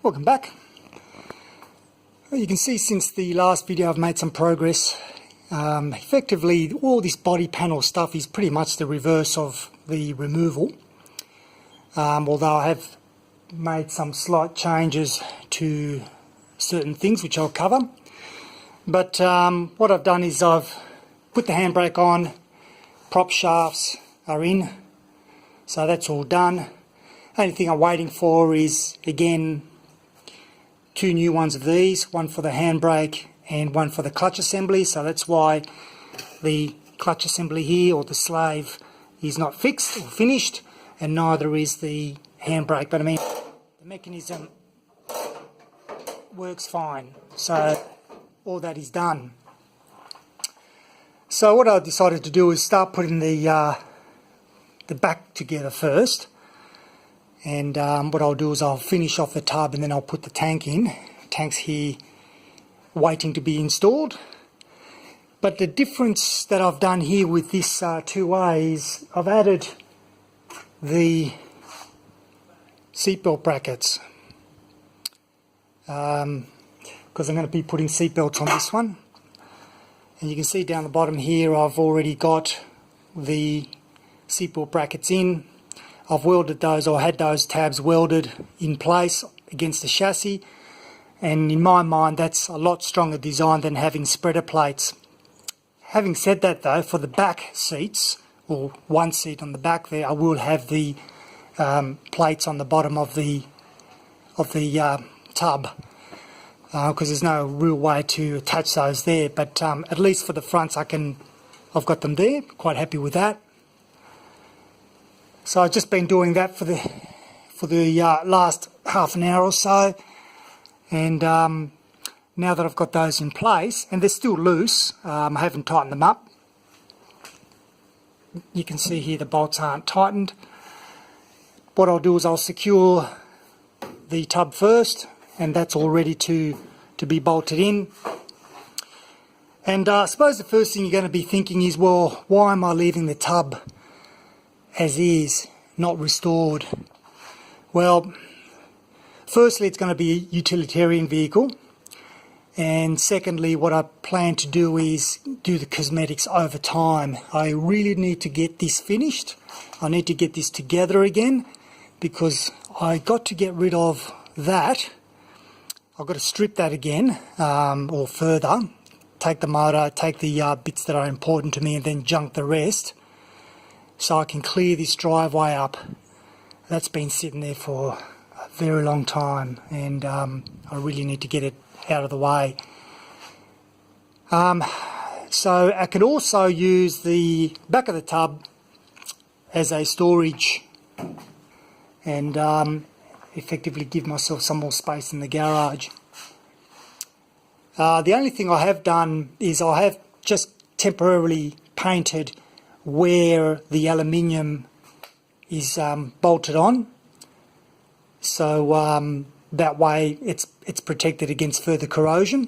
Welcome back. You can see since the last video I've made some progress. Effectively all this body panel stuff is pretty much the reverse of the removal, although I have made some slight changes to certain things which I'll cover. But what I've done is I've put the handbrake on, prop shafts are in, so that's all done. Only thing I'm waiting for is, again, two new ones of these, one for the handbrake and one for the clutch assembly. So that's why the clutch assembly here, or the slave, is not fixed or finished, and neither is the handbrake. But I mean, the mechanism works fine, so all that is done. So what I decided to do is start putting the back together first. And what I'll do is I'll finish off the tub and then I'll put the tank in. Tank's here waiting to be installed. But the difference that I've done here with this 2A is I've added the seatbelt brackets. Because I'm going to be putting seatbelts on this one. And you can see down the bottom here I've already got the seatbelt brackets in. I've welded those, or had those tabs welded in place against the chassis, and in my mind that's a lot stronger design than having spreader plates. Having said that though, for the back seats, or one seat on the back there, I will have the plates on the bottom of the tub, because there's no real way to attach those there, but at least for the fronts I've got them there. Quite happy with that. So I've just been doing that for the last half an hour or so, and now that I've got those in place, and they're still loose, I haven't tightened them up. You can see here the bolts aren't tightened. What I'll do is I'll secure the tub first, and that's all ready to be bolted in. And I suppose the first thing you're going to be thinking is, well, why am I leaving the tub as is, not restored? Well, firstly, it's going to be a utilitarian vehicle, and secondly, what I plan to do is do the cosmetics over time. I really need to get this finished. I need to get this together again, because I got to get rid of that. I've got to strip that again, or further, take the motor, take the bits that are important to me, and then junk the rest, so I can clear this driveway up. That's been sitting there for a very long time, and I really need to get it out of the way. So I could also use the back of the tub as a storage, and effectively give myself some more space in the garage. The only thing I have done is I have just temporarily painted where the aluminium is bolted on, so that way it's protected against further corrosion.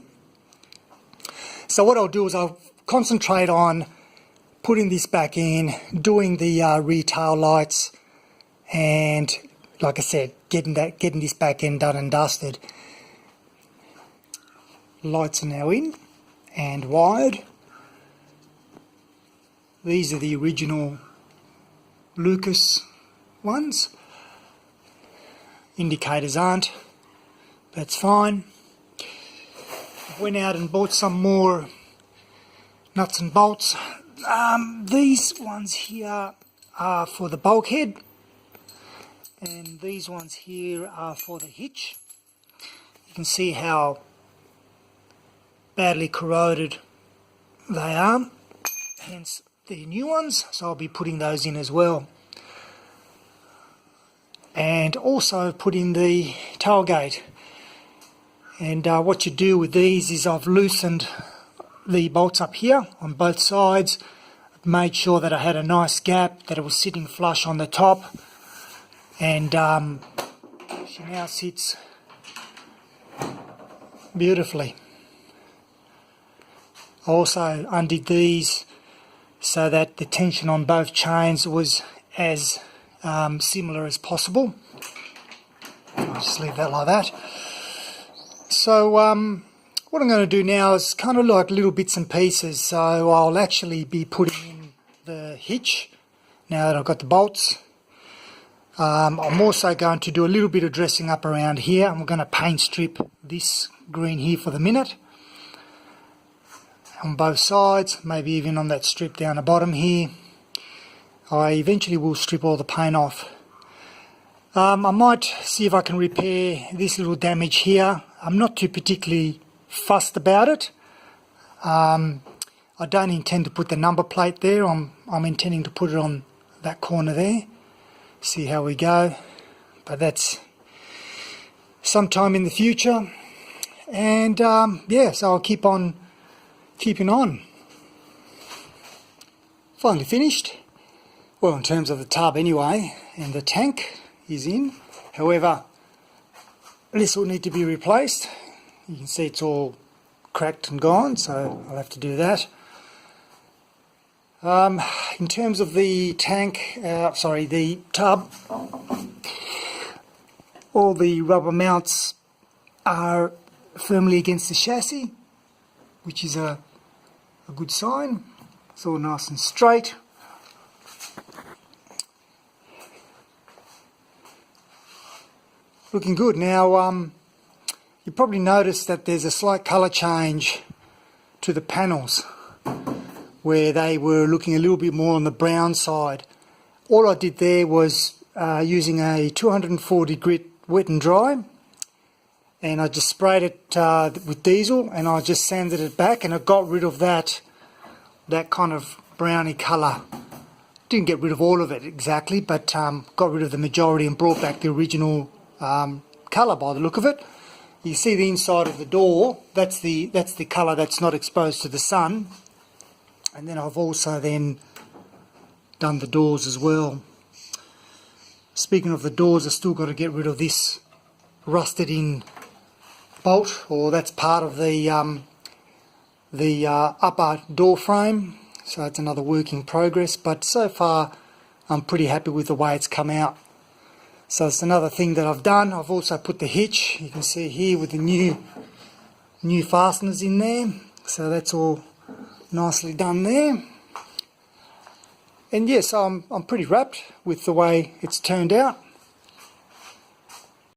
So what I'll do is I'll concentrate on putting this back in, doing the rear tail lights, and like I said, getting this back end done and dusted. Lights are now in and wired. These are the original Lucas ones. Indicators aren't. That's fine. Went out and bought some more nuts and bolts. These ones here are for the bulkhead, and these ones here are for the hitch. You can see how badly corroded they are, hence the new ones, so I'll be putting those in as well. And also put in the tailgate. And what you do with these is I've loosened the bolts up here on both sides, made sure that I had a nice gap, that it was sitting flush on the top, and she now sits beautifully. I also undid these so that the tension on both chains was as similar as possible. I'll just leave that like that. So what I'm going to do now is kind of like little bits and pieces. So I'll actually be putting in the hitch now that I've got the bolts. I'm also going to do a little bit of dressing up around here. I'm going to paint strip this green here for the minute on both sides, maybe even on that strip down the bottom here. I eventually will strip all the paint off. I might see if I can repair this little damage here. I'm not too particularly fussed about it. I don't intend to put the number plate there. I'm intending to put it on that corner there. See how we go. But that's sometime in the future. And yeah, so I'll keep on keeping on. Finally finished. Well, in terms of the tub anyway, and the tank is in. However, this will need to be replaced. You can see it's all cracked and gone, so I'll have to do that. In terms of the tank, the tub, all the rubber mounts are firmly against the chassis, which is a good sign. It's all nice and straight. Looking good. Now, you probably noticed that there's a slight colour change to the panels, where they were looking a little bit more on the brown side. All I did there was using a 240 grit wet and dry, and I just sprayed it with diesel, and I just sanded it back, and it got rid of that kind of browny colour. Didn't get rid of all of it exactly, but got rid of the majority and brought back the original colour by the look of it. You see the inside of the door, that's the colour that's not exposed to the sun. And then I've also then done the doors as well. Speaking of the doors, I've still got to get rid of this rusted in bolt, or that's part of the upper door frame. So it's another work in progress, but so far I'm pretty happy with the way it's come out. So it's another thing that I've done. I've also put the hitch, you can see here, with the new fasteners in there. So that's all nicely done there. And yes, I'm pretty wrapped with the way it's turned out.